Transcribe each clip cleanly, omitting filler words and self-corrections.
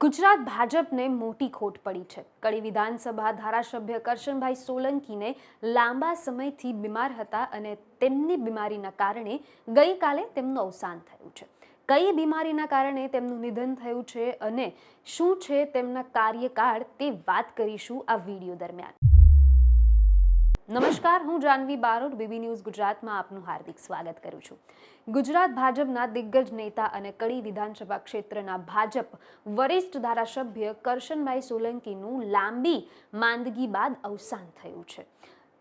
ગુજરાત ભાજપને મોટી ખોટ પડી છે। કડી વિધાનસભા ધારાસભ્ય કરશનભાઈ સોલંકીને લાંબા સમયથી બીમાર હતા અને તેમની બીમારીના કારણે ગઈકાલે તેમનું અવસાન થયું છે। કઈ બીમારીના કારણે તેમનું નિધન થયું છે અને શું છે તેમના કાર્યકાળ તે વાત કરીશું આ વિડિયો દરમિયાન। નમસ્કાર, હું જાનવી બારોટ બીબી ન્યૂઝ ગુજરાતમાં આપનું હાર્દિક સ્વાગત કરું છું। ગુજરાત ભાજપના દિગ્ગજ નેતા અને કડી વિધાનસભા ક્ષેત્રના ભાજપ વરિષ્ઠ ધારાસભ્ય કરશનભાઈ સોલંકીનું લાંબી માંદગી બાદ અવસાન થયું છે।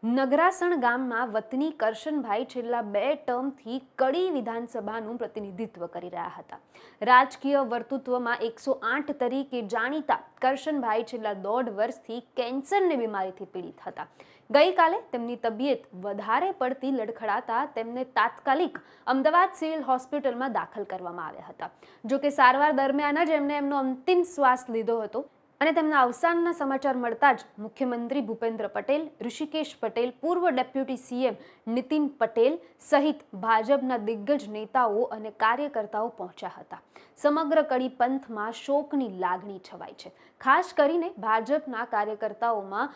નગરાસણ ગામમાં વતની કરશનભાઈ છેલ્લા 2 ટર્મથી કડી વિધાનસભાનું પ્રતિનિધિત્વ કરી રહ્યા હતા। રાજકીય વર્તુત્વમાં 108 તરીકે જાણીતા કરશનભાઈ છેલ્લા 1.5 વર્ષથી કેન્સરની બીમારીથી પીડિત હતા। ગઈકાલે તેમની તબિયત વધારે પડતી લડખડાતા તેમને તાત્કાલિક અમદાવાદ સિવિલ હોસ્પિટલમાં દાખલ કરવામાં આવ્યા હતા। જો કે સારવાર દરમિયાન જ એમને એમનો અંતિમ શ્વાસ લીધો હતો અને તેમના અવસાનના સમાચાર મળતા જ મુખ્યમંત્રી ભૂપેન્દ્ર પટેલ, ઋષિકેશ પટેલ, પૂર્વ ડેપ્યુટી સીએમ નીતિન પટેલ સહિત ભાજપના દિગ્ગજ નેતાઓ અને કાર્યકર્તાઓ પહોંચ્યા હતા। સમગ્ર કડી પંથમાં શોકની લાગણી છવાઈ છે। ખાસ કરીને ભાજપના કાર્યકર્તાઓમાં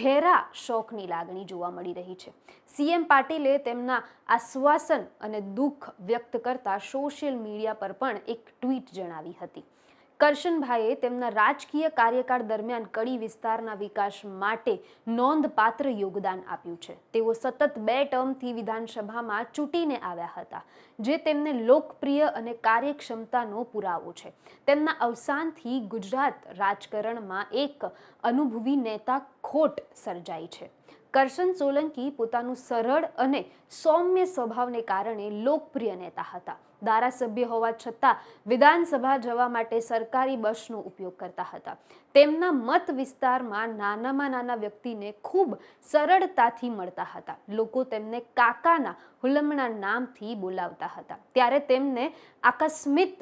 ઘેરા શોકની લાગણી જોવા મળી રહી છે। સીએમ પાટીલે તેમના આશ્વાસન અને દુઃખ વ્યક્ત કરતા સોશિયલ મીડિયા પર પણ એક ટ્વીટ જણાવી હતી। કરશનભાઈએ તેમના રાજકીય કાર્યકાળ દરમિયાન કડી વિસ્તારના વિકાસ માટે નોંધપાત્ર યોગદાન આપ્યું છે। તેઓ સતત 2 ટર્મથી વિધાનસભામાં ચૂંટીને આવ્યા હતા, જે તેમને લોકપ્રિય અને કાર્યક્ષમતાનો પુરાવો છે। તેમના અવસાનથી ગુજરાત રાજકારણમાં એક અનુભવી નેતા ખોટ સર્જાઈ છે। કરશન સોલંકી પોતાનું સરળ અને સૌમ્ય સ્વભાવને કારણે લોકપ્રિય નેતા હતા। ધારાસભ્ય હોવા છતાં વિધાનસભા જવા માટે સરકારી બસનો ઉપયોગ કરતા હતા। તેમના મત વિસ્તારમાં નાનામાં નાના વ્યક્તિને ખૂબ સરળતાથી મળતા હતા। લોકો તેમને કાકાના હુલમણા નામથી બોલાવતા હતા। ત્યારે તેમને આકસ્મિક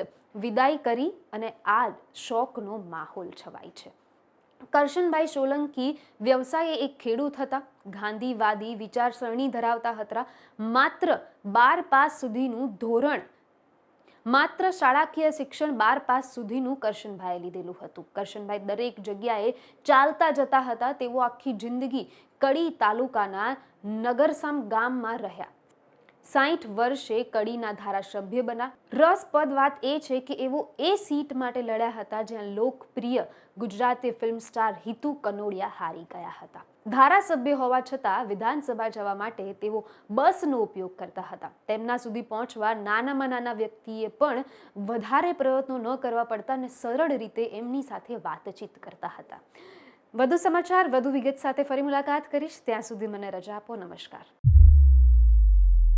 વિદાય કરી અને આ શોકનો માહોલ છવાય છે। કરશનભાઈ સોલંકી વ્યવસાયે એક ખેડૂત હતા। ગાંધીવાદી વિચારસરણી ધરાવતા હતા। માત્ર શાળાકીય શિક્ષણ 12 પાસ સુધીનું કરશનભાઈએ લીધેલું હતું। કરશનભાઈ દરેક જગ્યાએ ચાલતા જતા હતા। તેઓ આખી જિંદગી કડી તાલુકાના નગરસામ ગામમાં રહ્યા। 60 વર્ષે કડીના ધારાસભ્ય બન્યા। રસપ્રદ વાત એ છે કે એવો એ સીટ માટે લડ્યા હતા જ્યાં લોકપ્રિય ગુજરાતી ફિલ્મ સ્ટાર હિતુ કનોડિયા હારી ગયા હતા। ધારાસભ્ય હોવા છતાં વિધાનસભા જવા માટે તેઓ બસનો ઉપયોગ કરતા હતા। તેમના સુધી પહોંચવા નાનામાં નાના વ્યક્તિએ પણ વધારે પ્રયત્નો ન કરવા પડતા અને સરળ રીતે એમની સાથે વાતચીત કરતા હતા। વધુ સમાચાર, વધુ વિગત સાથે ફરી મુલાકાત કરીશ। ત્યાં સુધી મને રજા આપો। નમસ્કાર।